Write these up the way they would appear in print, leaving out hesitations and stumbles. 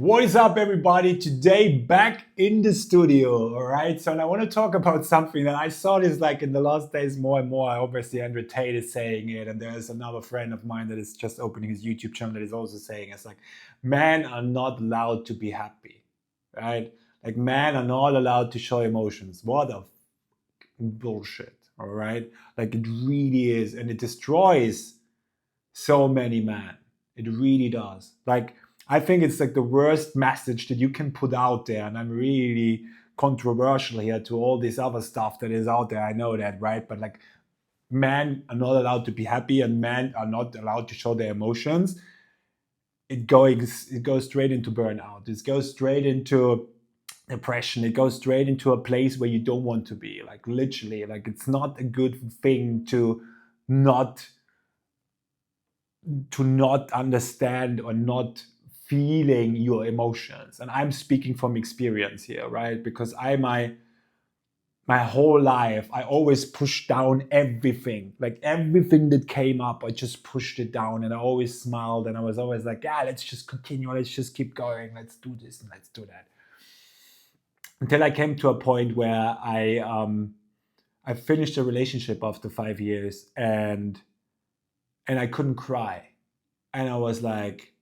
What is up, everybody? Today, back in the studio, all right? So I want to talk about something that I saw this like in the last days more and more. Obviously, Andrew Tate is saying it, and there's another friend of mine that is just opening his YouTube channel that is also saying it's like, men are not allowed to be happy, right? Like, men are not allowed to show emotions. What a bullshit, all right? Like, it really is, and it destroys so many men. It really does. Like, I think it's like the worst message that you can put out there. And I'm really controversial here to all this other stuff that is out there. I know that, right? But like, men are not allowed to be happy and men are not allowed to show their emotions. It goes straight into burnout. It goes straight into depression. It goes straight into a place where you don't want to be. Like, literally, like, it's not a good thing to not understand or not feeling your emotions. And I'm speaking from experience here, right? Because my whole life I always pushed down everything. Like, everything that came up, I just pushed it down, and I always smiled, and I was always like, yeah, let's just continue, let's just keep going, let's do this and let's do that. Until I came to a point where I finished a relationship after 5 years, and I couldn't cry. And I was like,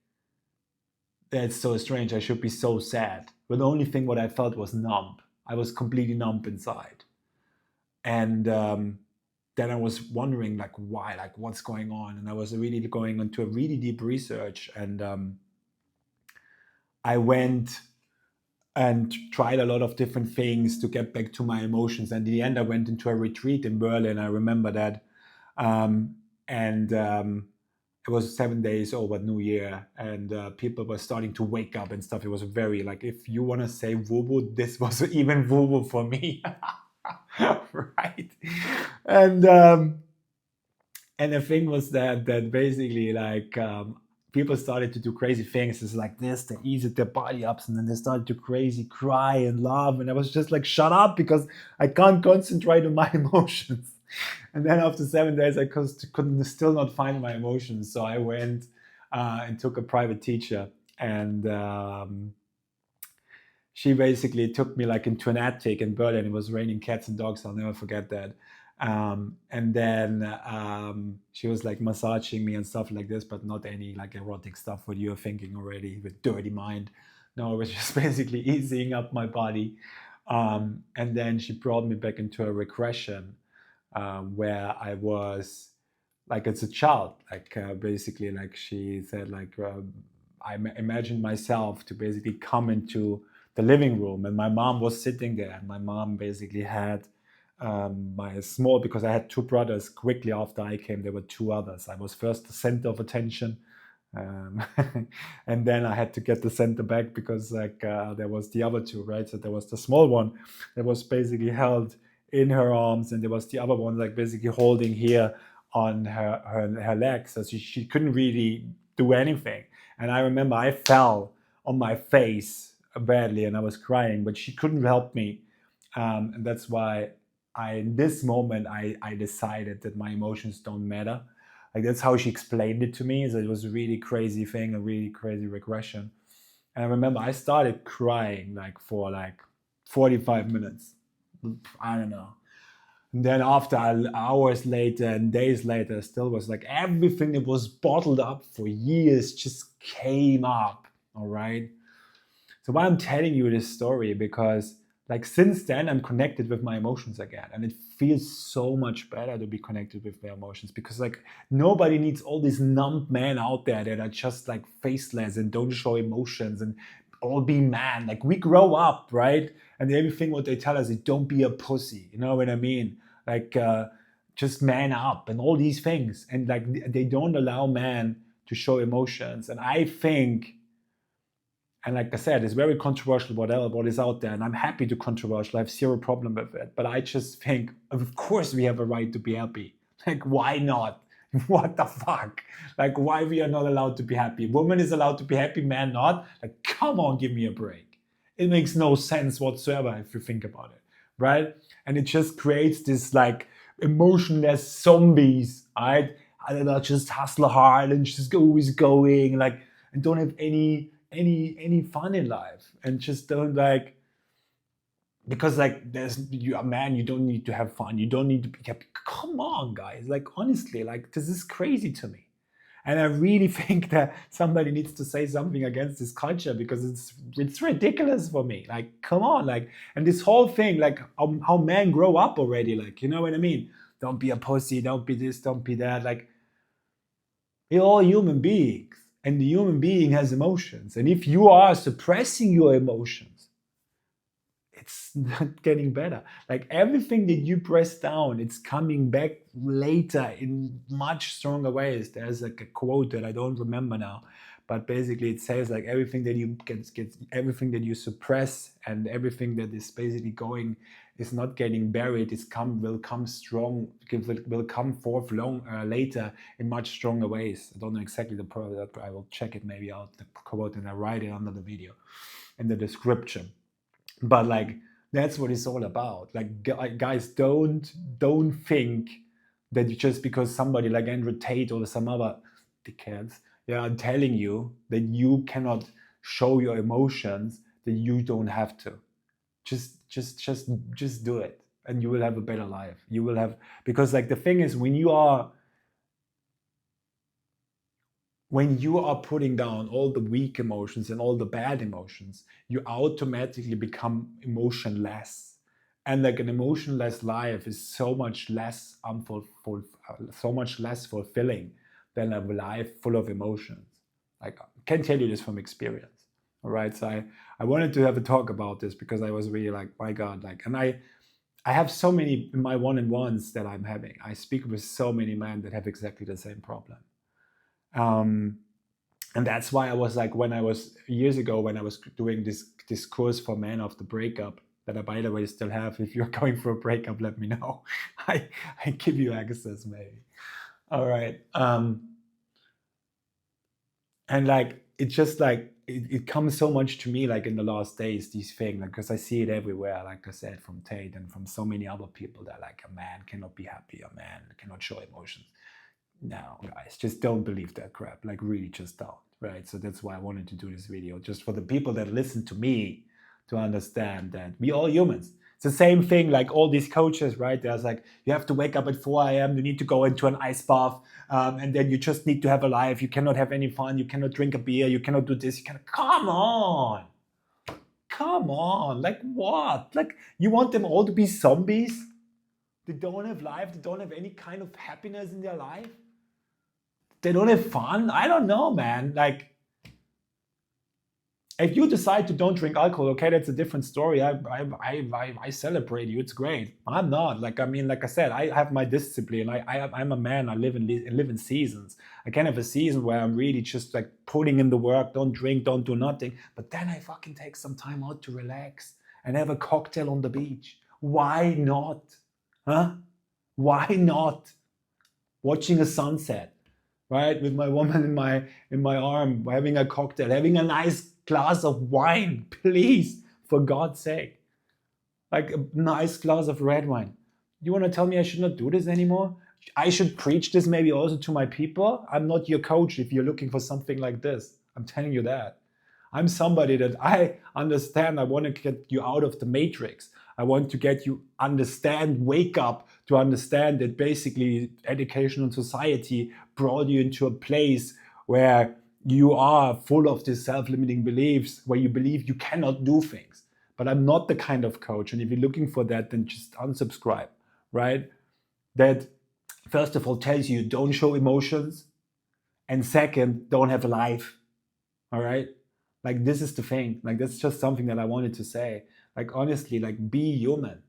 that's so strange. I should be so sad. But the only thing what I felt was numb. I was completely numb inside. And then I was wondering, like, why? Like, what's going on? And I was really going into a really deep research. And I went and tried a lot of different things to get back to my emotions. And in the end, I went into a retreat in Berlin. I remember that. It was 7 days over New Year, and people were starting to wake up and stuff. It was very, like, if you want to say woo-woo, this was even woo-woo for me. Right? And the thing was that basically, like, people started to do crazy things. It's like this, they eased their body ups, and then they started to crazy cry and laugh. And I was just like, shut up, because I can't concentrate on my emotions. And then after 7 days, I couldn't still not find my emotions. So I went and took a private teacher, and she basically took me like into an attic in Berlin. It was raining cats and dogs. I'll never forget that. And then she was like massaging me and stuff like this, but not any like erotic stuff what you're thinking already with dirty mind. No, it was just basically easing up my body. And then she brought me back into a regression where I was like as a child, like basically, like she said, like I imagined myself to basically come into the living room, and my mom was sitting there, and my mom basically had my small, because I had two brothers. Quickly after I came, there were two others. I was first the center of attention, and then I had to get the center back because like there was the other two, right? So there was the small one that was basically held in her arms, and there was the other one like basically holding here on her legs, so she couldn't really do anything. And I remember I fell on my face badly, and I was crying, but she couldn't help me, and that's why in this moment I decided that my emotions don't matter. Like, that's how she explained it to me. So it was a really crazy thing, a really crazy regression. And I remember I started crying like for like 45 minutes. I don't know. And then after hours later and days later, still was like everything that was bottled up for years just came up. All right. So why I'm telling you this story, because like since then I'm connected with my emotions again, and it feels so much better to be connected with my emotions, because like nobody needs all these numb men out there that are just like faceless and don't show emotions and all be man. Like, we grow up, right? And everything what they tell us is don't be a pussy. You know what I mean? Like just man up and all these things, and like they don't allow man to show emotions. And I think, and like I said, it's very controversial what is out there, and I'm happy to controversial. I have zero problem with it. But I just think, of course, we have a right to be happy. Like, why not? What the fuck? Like, why we are not allowed to be happy? Woman is allowed to be happy, man not? Like, come on, give me a break. It makes no sense whatsoever if you think about it, right? And it just creates this like emotionless zombies, right? That just hustle hard and just always going, like, and don't have any any fun in life, and just don't like, because like you a man, you don't need to have fun, you don't need to be happy. Come on, guys, like honestly, like this is crazy to me. And I really think that somebody needs to say something against this culture, because it's ridiculous for me. Like, come on, like, and this whole thing, like how men grow up already, like, you know what I mean? Don't be a pussy, don't be this, don't be that. Like, we're all human beings, and the human being has emotions. And if you are suppressing your emotions, it's not getting better. Like everything that you press down, it's coming back later in much stronger ways. There's like a quote that I don't remember now, but basically it says like everything that you get everything that you suppress, and everything that is basically going, is not getting buried, will come strong, will come forth later in much stronger ways. I don't know exactly the product. I will check it maybe out, the quote, and I write it under the video in the description. But like, that's what it's all about. Like, guys, don't think that just because somebody like Andrew Tate or some other dickheads, are telling you that you cannot show your emotions, that you don't have to. Just do it, and you will have a better life. You will have, because like the thing is, when you are putting down all the weak emotions and all the bad emotions, you automatically become emotionless. And like an emotionless life is so much less so much less fulfilling than a life full of emotions. Like, I can tell you this from experience. All right. So I wanted to have a talk about this, because I was really like, my God, like, and I have so many in my one-on-ones that I'm having. I speak with so many men that have exactly the same problem. And that's why I was like, when I was years ago, when I was doing this course for men of the breakup, that I, by the way, still have. If you're going for a breakup, let me know. I give you access, maybe. All right. And like, it's just like, it comes so much to me, like in the last days, these things, like, because I see it everywhere, like I said, from Tate and from so many other people, that like, a man cannot be happy, a man cannot show emotions. No, guys, just don't believe that crap. Like, really, just don't. Right. So that's why I wanted to do this video, just for the people that listen to me, to understand that we all humans. It's the same thing, like all these coaches, right? There's like, you have to wake up at 4 a.m., you need to go into an ice bath, and then you just need to have a life. You cannot have any fun. You cannot drink a beer. You cannot do this. You cannot. Come on. Come on. Like, what? Like, you want them all to be zombies? They don't have life. They don't have any kind of happiness in their life. They don't have fun. I don't know, man. Like, if you decide to don't drink alcohol, okay, that's a different story. I celebrate you. It's great. I'm not. Like, I mean, like I said, I have my discipline. I'm a man. I live in seasons. I can have a season where I'm really just like putting in the work, don't drink, don't do nothing. But then I fucking take some time out to relax and have a cocktail on the beach. Why not? Huh? Why not? Watching a sunset, right, with my woman in my arm, having a cocktail, having a nice glass of wine, please, for God's sake, like a nice glass of red wine. You want to tell me I should not do this anymore? I should preach this maybe also to my people? I'm not your coach if you're looking for something like this. I'm telling you that. I'm somebody that I understand. I want to get you out of the matrix. I want to get you wake up to understand that basically education and society brought you into a place where you are full of these self-limiting beliefs, where you believe you cannot do things. But I'm not the kind of coach. And if you're looking for that, then just unsubscribe, right? That, first of all, tells you don't show emotions. And second, don't have a life, all right? Like, this is the thing. Like, that's just something that I wanted to say. Like, honestly, like, be human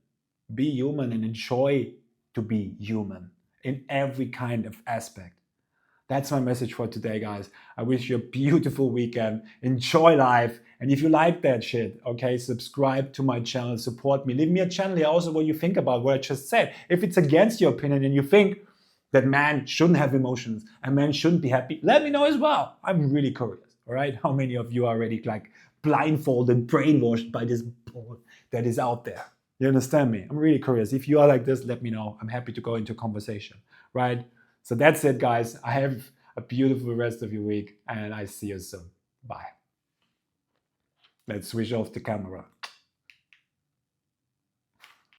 and enjoy to be human in every kind of aspect. That's my message for today, guys. I wish you a beautiful weekend. Enjoy life. And if you like that shit, okay, subscribe to my channel, support me. Leave me a channel here also what you think about what I just said. If it's against your opinion and you think that man shouldn't have emotions and man shouldn't be happy, let me know as well. I'm really curious, all right? How many of you are already like blindfolded, brainwashed by this bull that is out there? You understand me? I'm really curious. If you are like this, let me know. I'm happy to go into conversation, right? So that's it, guys. I have a beautiful rest of your week, and I see you soon. Bye. let's switch off the camera.